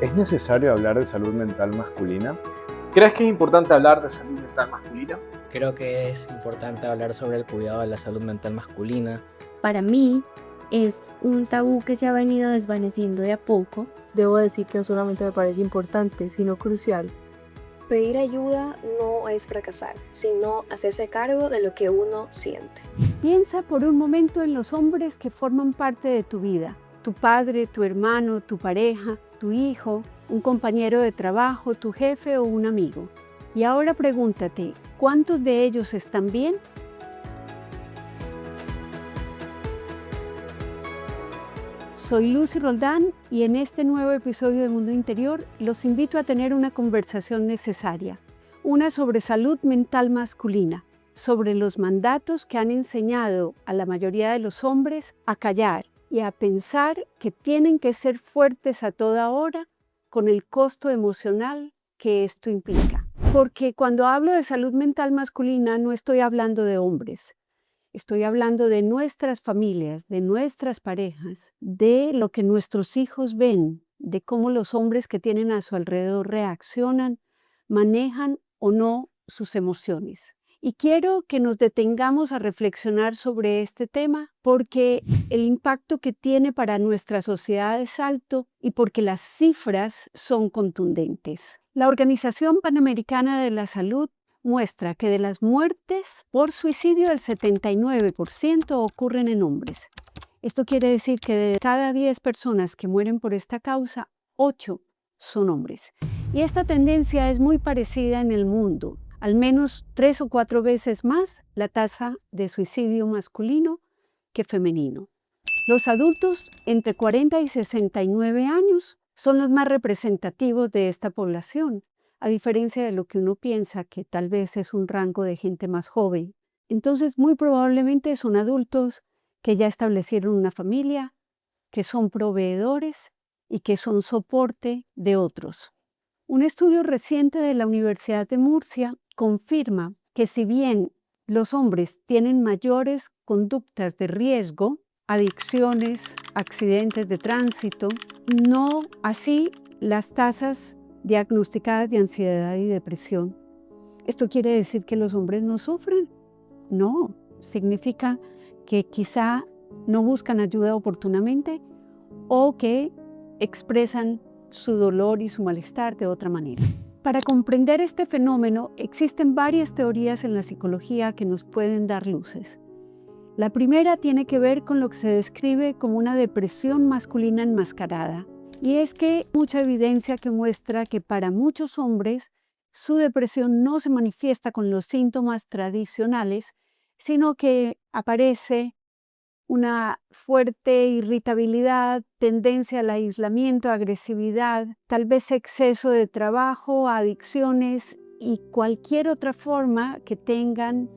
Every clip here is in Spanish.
¿Es necesario hablar de salud mental masculina? ¿Crees que es importante hablar de salud mental masculina? Creo que es importante hablar sobre el cuidado de la salud mental masculina. Para mí es un tabú que se ha venido desvaneciendo de a poco. Debo decir que no solamente me parece importante, sino crucial. Pedir ayuda no es fracasar, sino hacerse cargo de lo que uno siente. Piensa por un momento en los hombres que forman parte de tu vida. Tu padre, tu hermano, tu pareja, tu hijo, un compañero de trabajo, tu jefe o un amigo. Y ahora pregúntate, ¿cuántos de ellos están bien? Soy Lucy Roldán y en este nuevo episodio de Mundo Interior los invito a tener una conversación necesaria, una sobre salud mental masculina, sobre los mandatos que han enseñado a la mayoría de los hombres a callar y a pensar que tienen que ser fuertes a toda hora con el costo emocional que esto implica. Porque cuando hablo de salud mental masculina no estoy hablando de hombres. Estoy hablando de nuestras familias, de nuestras parejas, de lo que nuestros hijos ven, de cómo los hombres que tienen a su alrededor reaccionan, manejan o no sus emociones. Y quiero que nos detengamos a reflexionar sobre este tema porque el impacto que tiene para nuestra sociedad es alto y porque las cifras son contundentes. La Organización Panamericana de la Salud muestra que de las muertes por suicidio el 79% ocurren en hombres. Esto quiere decir que de cada 10 personas que mueren por esta causa, 8 son hombres. Y esta tendencia es muy parecida en el mundo. Al menos 3 o 4 veces más la tasa de suicidio masculino que femenino. Los adultos entre 40 y 69 años son los más representativos de esta población, a diferencia de lo que uno piensa que tal vez es un rango de gente más joven. Entonces, muy probablemente son adultos que ya establecieron una familia, que son proveedores y que son soporte de otros. Un estudio reciente de la Universidad de Murcia confirma que si bien los hombres tienen mayores conductas de riesgo, adicciones, accidentes de tránsito, no así las tasas diagnosticadas de ansiedad y depresión. ¿Esto quiere decir que los hombres no sufren? No, significa que quizá no buscan ayuda oportunamente o que expresan su dolor y su malestar de otra manera. Para comprender este fenómeno, existen varias teorías en la psicología que nos pueden dar luces. La primera tiene que ver con lo que se describe como una depresión masculina enmascarada. Y es que hay mucha evidencia que muestra que para muchos hombres su depresión no se manifiesta con los síntomas tradicionales, sino que aparece una fuerte irritabilidad, tendencia al aislamiento, agresividad, tal vez exceso de trabajo, adicciones y cualquier otra forma que tengan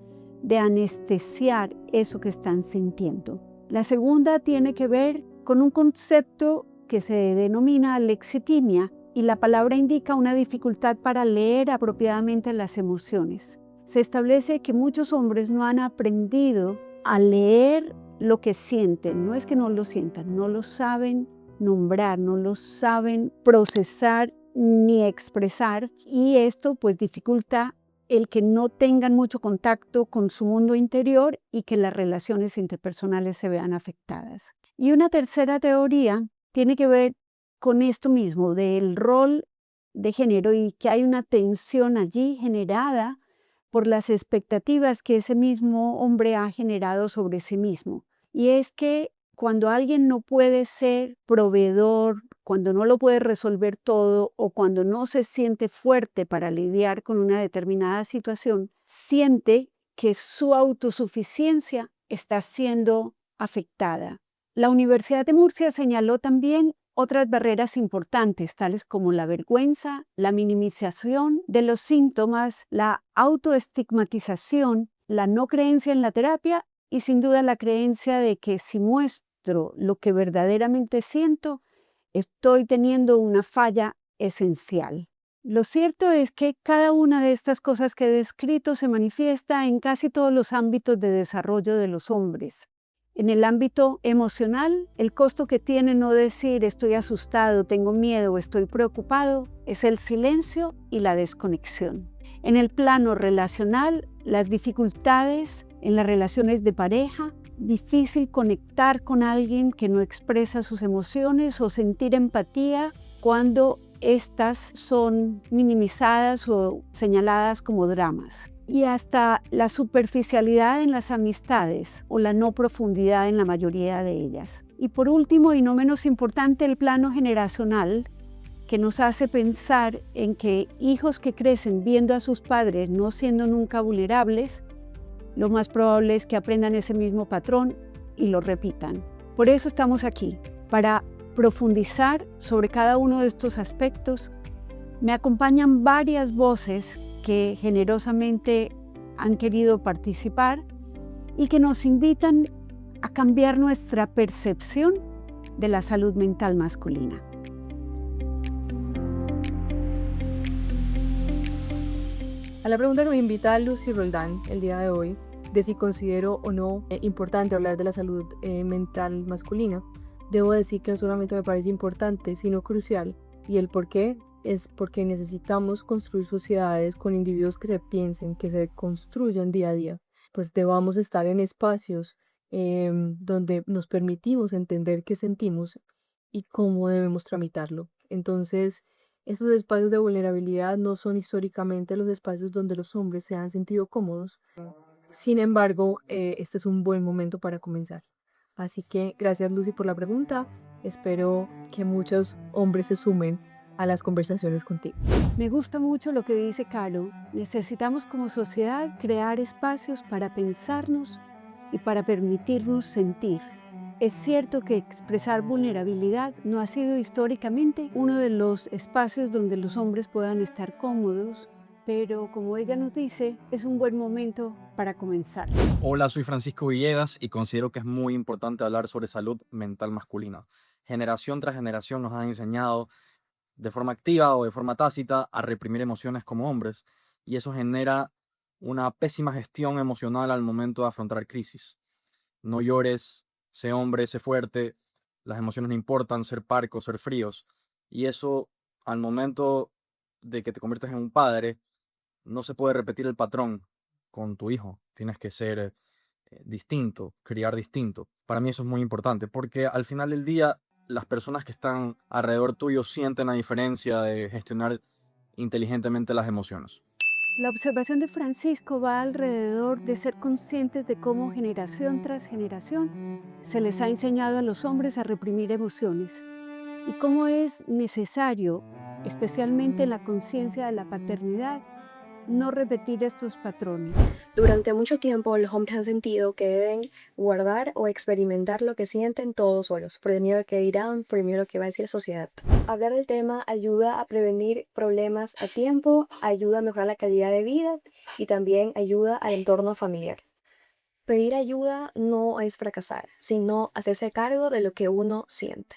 de anestesiar eso que están sintiendo. La segunda tiene que ver con un concepto que se denomina lexitimia y la palabra indica una dificultad para leer apropiadamente las emociones. Se establece que muchos hombres no han aprendido a leer lo que sienten, no es que no lo sientan, no lo saben nombrar, no lo saben procesar ni expresar y esto pues dificulta el que no tengan mucho contacto con su mundo interior y que las relaciones interpersonales se vean afectadas. Y una tercera teoría tiene que ver con esto mismo, del rol de género y que hay una tensión allí generada por las expectativas que ese mismo hombre ha generado sobre sí mismo. Y es que cuando alguien no puede ser proveedor, cuando no lo puede resolver todo o cuando no se siente fuerte para lidiar con una determinada situación, siente que su autosuficiencia está siendo afectada. La Universidad de Murcia señaló también otras barreras importantes, tales como la vergüenza, la minimización de los síntomas, la autoestigmatización, la no creencia en la terapia y sin duda la creencia de que si muestro lo que verdaderamente siento, estoy teniendo una falla esencial. Lo cierto es que cada una de estas cosas que he descrito se manifiesta en casi todos los ámbitos de desarrollo de los hombres. En el ámbito emocional, el costo que tiene no decir estoy asustado, tengo miedo o estoy preocupado es el silencio y la desconexión. En el plano relacional, las dificultades en las relaciones de pareja, difícil conectar con alguien que no expresa sus emociones o sentir empatía cuando estas son minimizadas o señaladas como dramas. Y hasta la superficialidad en las amistades o la no profundidad en la mayoría de ellas. Y por último, y no menos importante, el plano generacional, que nos hace pensar en que hijos que crecen viendo a sus padres no siendo nunca vulnerables, lo más probable es que aprendan ese mismo patrón y lo repitan. Por eso estamos aquí, para profundizar sobre cada uno de estos aspectos. Me acompañan varias voces que generosamente han querido participar y que nos invitan a cambiar nuestra percepción de la salud mental masculina. A la pregunta que me invita Lucy Roldán el día de hoy, de si considero o no importante hablar de la salud mental masculina, debo decir que no solamente me parece importante, sino crucial. Y el por qué es porque necesitamos construir sociedades con individuos que se piensen, que se construyan día a día. Pues debamos estar en espacios donde nos permitimos entender qué sentimos y cómo debemos tramitarlo. Entonces, esos espacios de vulnerabilidad no son históricamente los espacios donde los hombres se han sentido cómodos. Sin embargo, este es un buen momento para comenzar. Así que gracias, Lucy, por la pregunta. Espero que muchos hombres se sumen a las conversaciones contigo. Me gusta mucho lo que dice Caro. Necesitamos como sociedad crear espacios para pensarnos y para permitirnos sentir. Es cierto que expresar vulnerabilidad no ha sido históricamente uno de los espacios donde los hombres puedan estar cómodos, pero como ella nos dice, es un buen momento para comenzar. Hola, soy Francisco Villegas y considero que es muy importante hablar sobre salud mental masculina. Generación tras generación nos han enseñado de forma activa o de forma tácita a reprimir emociones como hombres, y eso genera una pésima gestión emocional al momento de afrontar crisis. No llores, sé hombre, sé fuerte, las emociones no importan, ser parcos, ser fríos, y eso al momento de que te conviertes en un padre, no se puede repetir el patrón con tu hijo. Tienes que ser distinto, criar distinto. Para mí eso es muy importante, porque al final del día las personas que están alrededor tuyo sienten la diferencia de gestionar inteligentemente las emociones. La observación de Francisco va alrededor de ser conscientes de cómo generación tras generación se les ha enseñado a los hombres a reprimir emociones y cómo es necesario, especialmente en la conciencia de la paternidad, no repetir estos patrones. Durante mucho tiempo los hombres han sentido que deben guardar o experimentar lo que sienten todos solos, por el miedo a que dirán, por el miedo a que va a decir la sociedad. Hablar del tema ayuda a prevenir problemas a tiempo, ayuda a mejorar la calidad de vida y también ayuda al entorno familiar. Pedir ayuda no es fracasar, sino hacerse cargo de lo que uno siente.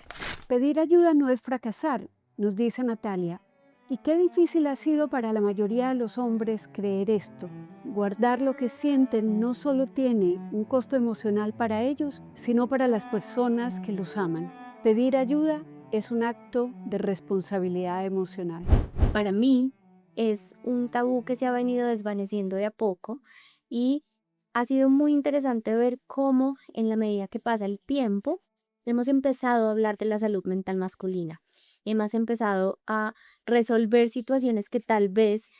Pedir ayuda no es fracasar, nos dice Natalia. Y qué difícil ha sido para la mayoría de los hombres creer esto. Guardar lo que sienten no solo tiene un costo emocional para ellos, sino para las personas que los aman. Pedir ayuda es un acto de responsabilidad emocional. Para mí es un tabú que se ha venido desvaneciendo de a poco y ha sido muy interesante ver cómo en la medida que pasa el tiempo hemos empezado a hablar de la salud mental masculina. Hemos empezado a resolver situaciones que tal vez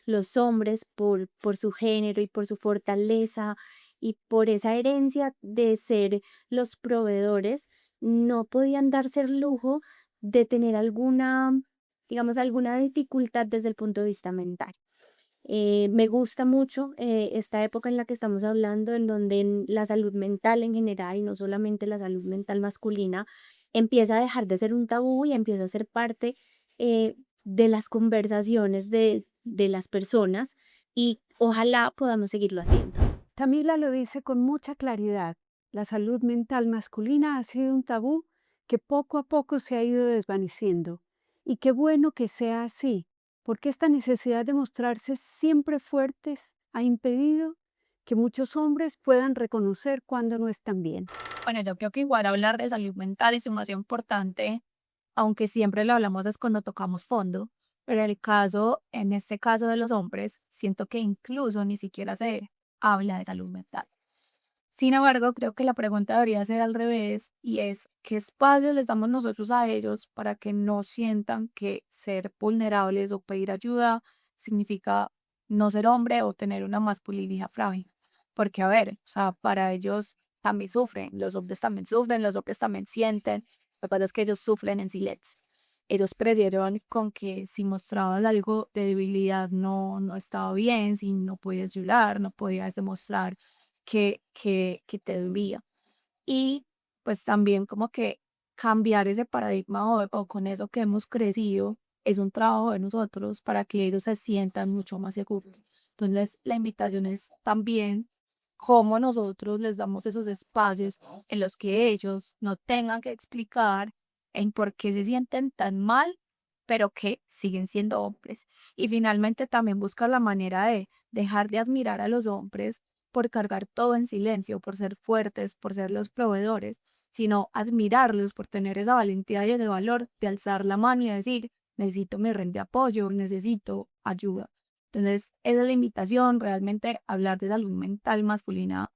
los hombres por su género y por su fortaleza y por esa herencia de ser los proveedores no podían darse el lujo de tener alguna dificultad desde el punto de vista mental. Me gusta mucho esta época en la que estamos hablando, en donde la salud mental en general y no solamente la salud mental masculina empieza a dejar de ser un tabú y empieza a ser parte de las conversaciones de las personas y ojalá podamos seguirlo haciendo. Camila lo dice con mucha claridad. La salud mental masculina ha sido un tabú que poco a poco se ha ido desvaneciendo. Y qué bueno que sea así, porque esta necesidad de mostrarse siempre fuertes ha impedido que muchos hombres puedan reconocer cuando no están bien. Bueno, yo creo que igual hablar de salud mental es demasiado importante, aunque siempre lo hablamos es cuando tocamos fondo, pero en este caso de los hombres, siento que incluso ni siquiera se habla de salud mental. Sin embargo, creo que la pregunta debería ser al revés y es, ¿qué espacios les damos nosotros a ellos para que no sientan que ser vulnerables o pedir ayuda significa no ser hombre o tener una masculinidad frágil? Porque, a ver, o sea, para ellos también sufren, los hombres también sufren, los hombres también sienten, lo que pasa es que ellos sufren en silencio. Ellos crecieron con que si mostrabas algo de debilidad no estaba bien, si no podías llorar, no podías demostrar que te dolía. Y pues también como que cambiar ese paradigma o con eso que hemos crecido es un trabajo de nosotros para que ellos se sientan mucho más seguros. Entonces la invitación es también cómo nosotros les damos esos espacios en los que ellos no tengan que explicar en por qué se sienten tan mal, pero que siguen siendo hombres. Y finalmente también buscar la manera de dejar de admirar a los hombres por cargar todo en silencio, por ser fuertes, por ser los proveedores, sino admirarlos por tener esa valentía y ese valor de alzar la mano y decir, necesito mi red de apoyo, necesito ayuda. Entonces, esa es la invitación, realmente hablar de salud mental masculina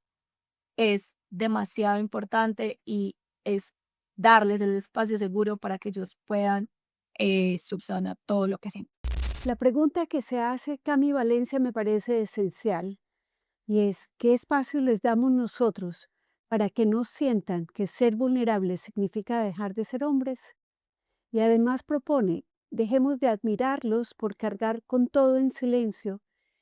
es demasiado importante y es darles el espacio seguro para que ellos puedan subsanar todo lo que sienten. La pregunta que se hace Cami Valencia me parece esencial y es ¿qué espacio les damos nosotros para que no sientan que ser vulnerables significa dejar de ser hombres? Y además propone, dejemos de admirarlos por cargar con todo en silencio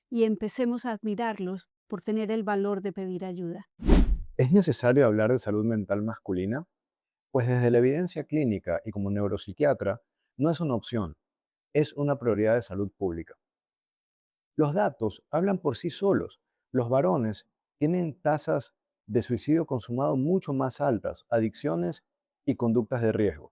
y empecemos a admirarlos por tener el valor de pedir ayuda. ¿Es necesario hablar de salud mental masculina? Pues desde la evidencia clínica y como neuropsiquiatra, no es una opción, es una prioridad de salud pública. Los datos hablan por sí solos. Los varones tienen tasas de suicidio consumado mucho más altas, adicciones y conductas de riesgo.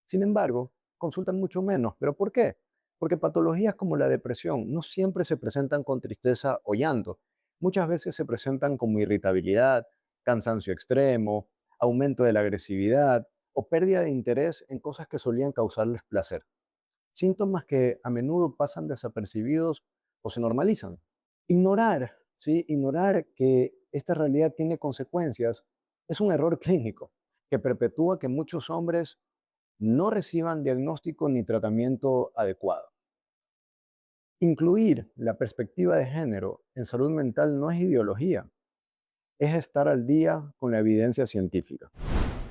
Sin embargo, consultan mucho menos. ¿Pero por qué? Porque patologías como la depresión no siempre se presentan con tristeza o llanto. Muchas veces se presentan como irritabilidad, cansancio extremo, aumento de la agresividad o pérdida de interés en cosas que solían causarles placer. Síntomas que a menudo pasan desapercibidos o se normalizan. Ignorar, ¿sí? Ignorar que esta realidad tiene consecuencias es un error clínico que perpetúa que muchos hombres no reciban diagnóstico ni tratamiento adecuado. Incluir la perspectiva de género en salud mental no es ideología, es estar al día con la evidencia científica.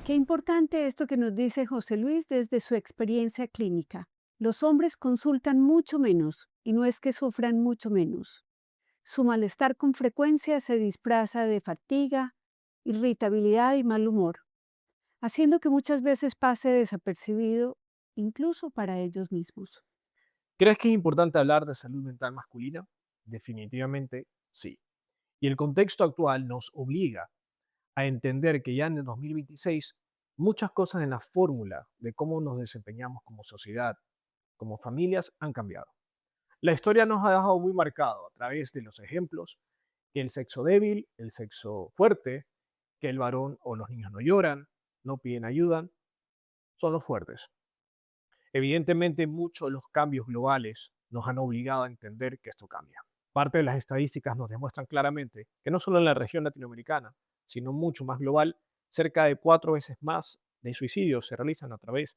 Qué importante esto que nos dice José Luis desde su experiencia clínica. Los hombres consultan mucho menos y no es que sufran mucho menos. Su malestar con frecuencia se disfraza de fatiga, irritabilidad y mal humor, haciendo que muchas veces pase desapercibido incluso para ellos mismos. ¿Crees que es importante hablar de salud mental masculina? Definitivamente sí. Y el contexto actual nos obliga a entender que ya en el 2026 muchas cosas en la fórmula de cómo nos desempeñamos como sociedad, como familias, han cambiado. La historia nos ha dejado muy marcado a través de los ejemplos que el sexo débil, el sexo fuerte, que el varón o los niños no lloran, no piden ayuda, son los fuertes. Evidentemente, muchos de los cambios globales nos han obligado a entender que esto cambia. Parte de las estadísticas nos demuestran claramente que no solo en la región latinoamericana, sino mucho más global, cerca de 4 veces más de suicidios se realizan a través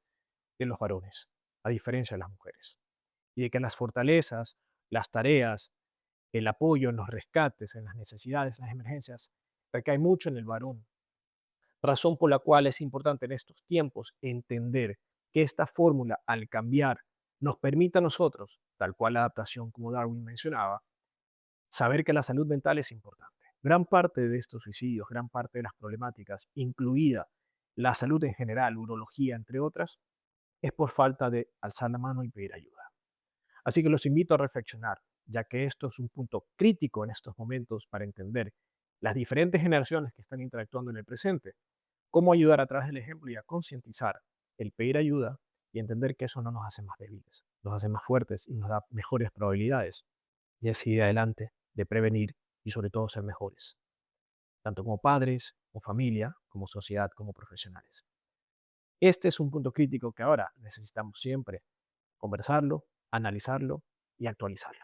de los varones, a diferencia de las mujeres. Y de que las fortalezas, las tareas, el apoyo en los rescates, en las necesidades, en las emergencias, recae mucho en el varón. Razón por la cual es importante en estos tiempos entender que esta fórmula, al cambiar, nos permite a nosotros, tal cual la adaptación como Darwin mencionaba, saber que la salud mental es importante. Gran parte de estos suicidios, gran parte de las problemáticas, incluida la salud en general, urología, entre otras, es por falta de alzar la mano y pedir ayuda. Así que los invito a reflexionar, ya que esto es un punto crítico en estos momentos para entender las diferentes generaciones que están interactuando en el presente, cómo ayudar a través del ejemplo y a concientizar el pedir ayuda y entender que eso no nos hace más débiles, nos hace más fuertes y nos da mejores probabilidades y así adelante de prevenir y sobre todo ser mejores, tanto como padres, como familia, como sociedad, como profesionales. Este es un punto crítico que ahora necesitamos siempre conversarlo, analizarlo y actualizarlo.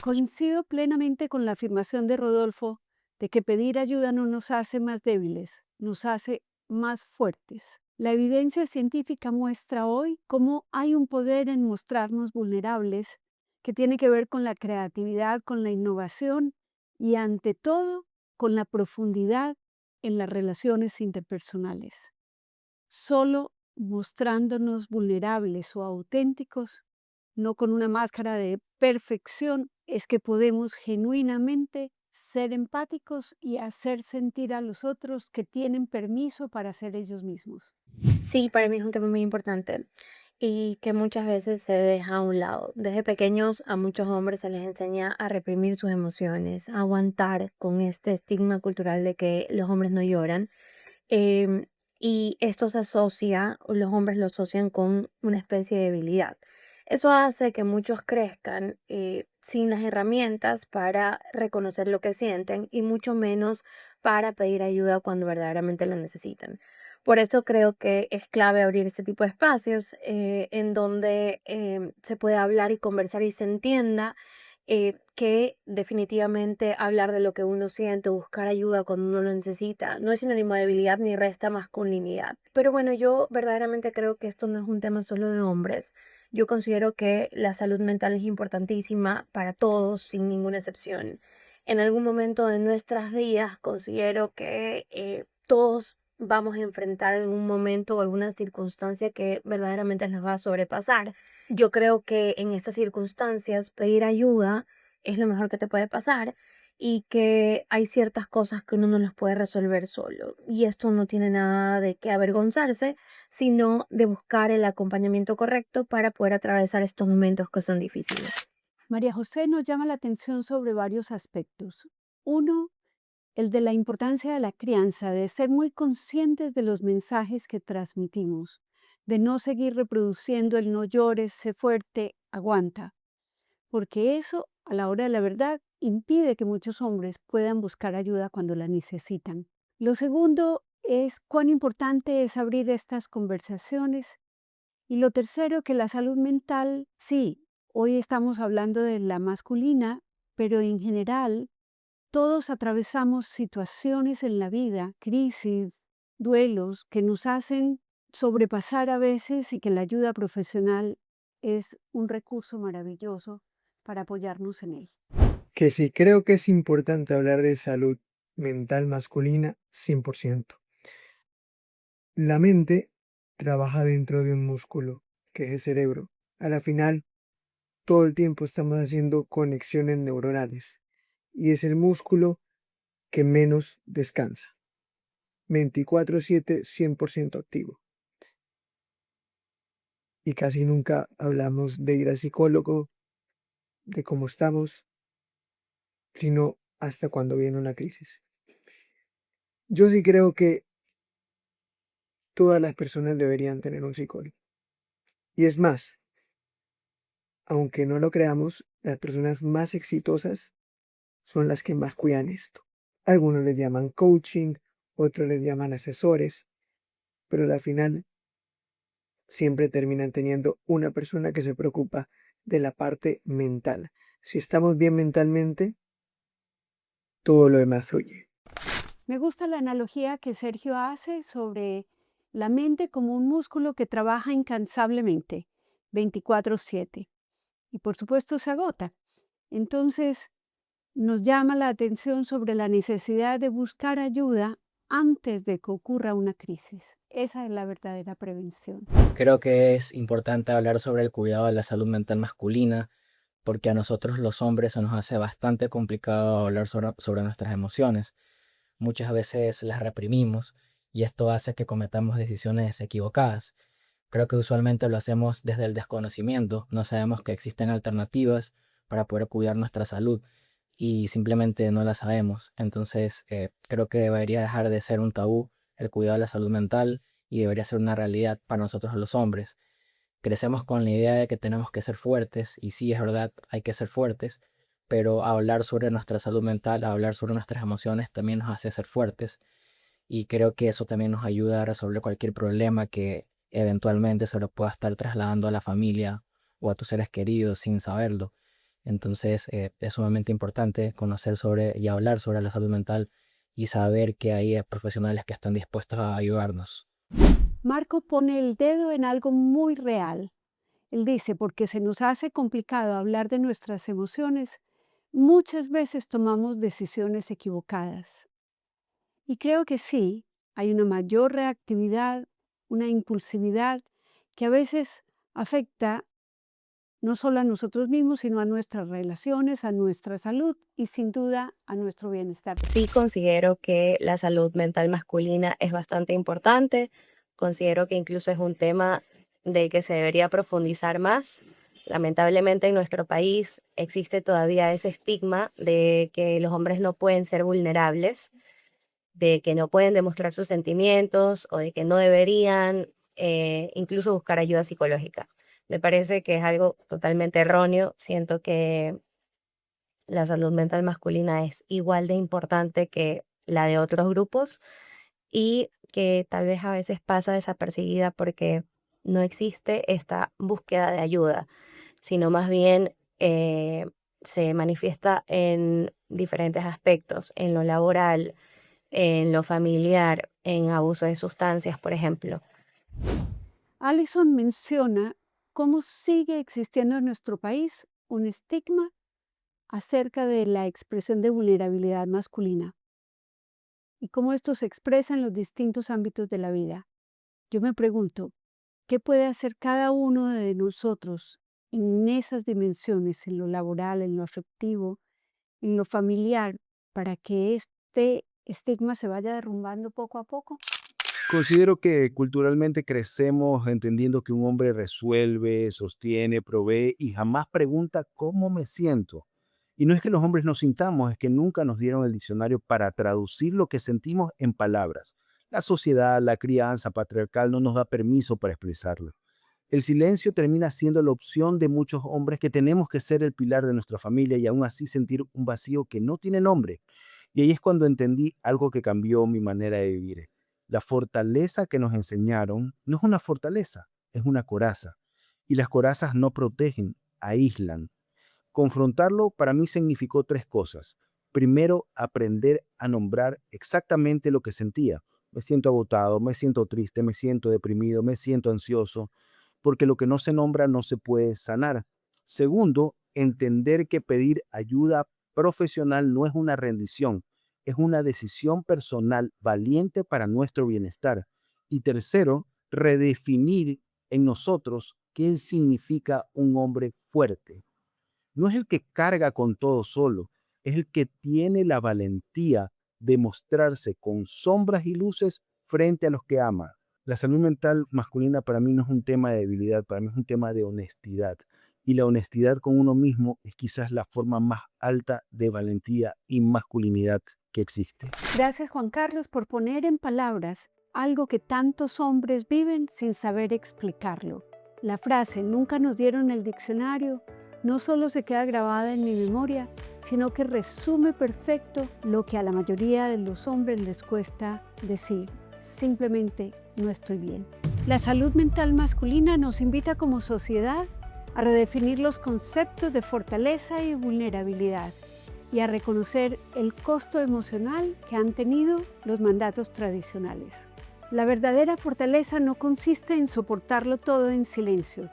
Coincido plenamente con la afirmación de Rodolfo de que pedir ayuda no nos hace más débiles, nos hace más fuertes. La evidencia científica muestra hoy cómo hay un poder en mostrarnos vulnerables que tiene que ver con la creatividad, con la innovación y ante todo con la profundidad en las relaciones interpersonales. Solo mostrándonos vulnerables o auténticos, no con una máscara de perfección, es que podemos genuinamente ser empáticos y hacer sentir a los otros que tienen permiso para ser ellos mismos. Sí, para mí es un tema muy importante y que muchas veces se deja a un lado. Desde pequeños a muchos hombres se les enseña a reprimir sus emociones, a aguantar con este estigma cultural de que los hombres no lloran. em, y esto se asocia, o los hombres lo asocian con una especie de debilidad. Eso hace que muchos crezcan sin las herramientas para reconocer lo que sienten y mucho menos para pedir ayuda cuando verdaderamente la necesitan. Por eso creo que es clave abrir este tipo de espacios en donde se pueda hablar y conversar y se entienda que definitivamente hablar de lo que uno siente, buscar ayuda cuando uno lo necesita, no es sinónimo de debilidad ni resta masculinidad. Pero bueno, yo verdaderamente creo que esto no es un tema solo de hombres. Yo considero que la salud mental es importantísima para todos, sin ninguna excepción. En algún momento de nuestras vidas considero que todos vamos a enfrentar algún momento o alguna circunstancia que verdaderamente nos va a sobrepasar. Yo creo que en esas circunstancias pedir ayuda es lo mejor que te puede pasar y que hay ciertas cosas que uno no las puede resolver solo. Y esto no tiene nada de qué avergonzarse, sino de buscar el acompañamiento correcto para poder atravesar estos momentos que son difíciles. María José nos llama la atención sobre varios aspectos. Uno, el de la importancia de la crianza, de ser muy conscientes de los mensajes que transmitimos, de no seguir reproduciendo el no llores, sé fuerte, aguanta, porque eso, a la hora de la verdad, impide que muchos hombres puedan buscar ayuda cuando la necesitan. Lo segundo es cuán importante es abrir estas conversaciones. Y lo tercero, que la salud mental, sí, hoy estamos hablando de la masculina, pero en general todos atravesamos situaciones en la vida, crisis, duelos, que nos hacen sobrepasar a veces y que la ayuda profesional es un recurso maravilloso para apoyarnos en él. Que sí, creo que es importante hablar de salud mental masculina 100%. La mente trabaja dentro de un músculo, que es el cerebro. A la final, todo el tiempo estamos haciendo conexiones neuronales y es el músculo que menos descansa. 24/7, 100% activo. Y casi nunca hablamos de ir al psicólogo, de cómo estamos, sino hasta cuando viene una crisis. Yo sí creo que todas las personas deberían tener un psicólogo. Y es más, aunque no lo creamos, las personas más exitosas son las que más cuidan esto. Algunos les llaman coaching, otros les llaman asesores, pero al final siempre terminan teniendo una persona que se preocupa de la parte mental. Si estamos bien mentalmente, todo lo demás fluye. Me gusta la analogía que Sergio hace sobre la mente como un músculo que trabaja incansablemente, 24/7, y por supuesto se agota. Entonces, nos llama la atención sobre la necesidad de buscar ayuda antes de que ocurra una crisis. Esa es la verdadera prevención. Creo que es importante hablar sobre el cuidado de la salud mental masculina, porque a nosotros los hombres se nos hace bastante complicado hablar sobre nuestras emociones. Muchas veces las reprimimos y esto hace que cometamos decisiones equivocadas. Creo que usualmente lo hacemos desde el desconocimiento, no sabemos que existen alternativas para poder cuidar nuestra salud y simplemente no las sabemos. Entonces, creo que debería dejar de ser un tabú el cuidado de la salud mental y debería ser una realidad para nosotros los hombres. Crecemos con la idea de que tenemos que ser fuertes y sí, es verdad, hay que ser fuertes, pero hablar sobre nuestra salud mental, hablar sobre nuestras emociones también nos hace ser fuertes y creo que eso también nos ayuda a resolver cualquier problema que eventualmente se lo pueda estar trasladando a la familia o a tus seres queridos sin saberlo. Entonces, es sumamente importante conocer sobre y hablar sobre la salud mental y saber que hay profesionales que están dispuestos a ayudarnos. Marco pone el dedo en algo muy real. Él dice, porque se nos hace complicado hablar de nuestras emociones, muchas veces tomamos decisiones equivocadas. Y creo que sí, hay una mayor reactividad, una impulsividad que a veces afecta no solo a nosotros mismos, sino a nuestras relaciones, a nuestra salud y sin duda a nuestro bienestar. Sí considero que la salud mental masculina es bastante importante. Considero que incluso es un tema del que se debería profundizar más. Lamentablemente en nuestro país existe todavía ese estigma de que los hombres no pueden ser vulnerables, de que no pueden demostrar sus sentimientos o de que no deberían incluso buscar ayuda psicológica. Me parece que es algo totalmente erróneo. Siento que la salud mental masculina es igual de importante que la de otros grupos y que tal vez a veces pasa desapercibida porque no existe esta búsqueda de ayuda, sino más bien se manifiesta en diferentes aspectos, en lo laboral, en lo familiar, en abuso de sustancias, por ejemplo. Alison menciona cómo sigue existiendo en nuestro país un estigma acerca de la expresión de vulnerabilidad masculina y cómo esto se expresa en los distintos ámbitos de la vida. Yo me pregunto, ¿qué puede hacer cada uno de nosotros en esas dimensiones, en lo laboral, en lo afectivo, en lo familiar, para que este estigma se vaya derrumbando poco a poco? Considero que culturalmente crecemos entendiendo que un hombre resuelve, sostiene, provee y jamás pregunta cómo me siento. Y no es que los hombres no sintamos, es que nunca nos dieron el diccionario para traducir lo que sentimos en palabras. La sociedad, la crianza patriarcal no nos da permiso para expresarlo. El silencio termina siendo la opción de muchos hombres que tenemos que ser el pilar de nuestra familia y aún así sentir un vacío que no tiene nombre. Y ahí es cuando entendí algo que cambió mi manera de vivir. La fortaleza que nos enseñaron no es una fortaleza, es una coraza. Y las corazas no protegen, aíslan. Confrontarlo para mí significó tres cosas. Primero, aprender a nombrar exactamente lo que sentía. Me siento agotado, me siento triste, me siento deprimido, me siento ansioso, porque lo que no se nombra no se puede sanar. Segundo, entender que pedir ayuda profesional no es una rendición, es una decisión personal valiente para nuestro bienestar. Y tercero, redefinir en nosotros qué significa un hombre fuerte. No es el que carga con todo solo, es el que tiene la valentía de mostrarse con sombras y luces frente a los que ama. La salud mental masculina para mí no es un tema de debilidad, para mí es un tema de honestidad. Y la honestidad con uno mismo es quizás la forma más alta de valentía y masculinidad que existe. Gracias, Juan Carlos, por poner en palabras algo que tantos hombres viven sin saber explicarlo. La frase "nunca nos dieron el diccionario" no solo se queda grabada en mi memoria, sino que resume perfecto lo que a la mayoría de los hombres les cuesta decir. Simplemente no estoy bien. La salud mental masculina nos invita como sociedad a redefinir los conceptos de fortaleza y vulnerabilidad y a reconocer el costo emocional que han tenido los mandatos tradicionales. La verdadera fortaleza no consiste en soportarlo todo en silencio,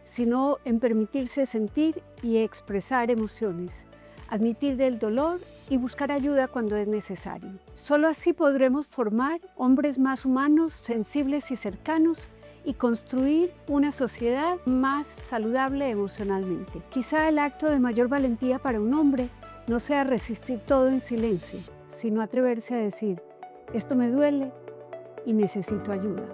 sino en permitirse sentir y expresar emociones, admitir el dolor y buscar ayuda cuando es necesario. Solo así podremos formar hombres más humanos, sensibles y cercanos y construir una sociedad más saludable emocionalmente. Quizá el acto de mayor valentía para un hombre no sea resistir todo en silencio, sino atreverse a decir: esto me duele y necesito ayuda.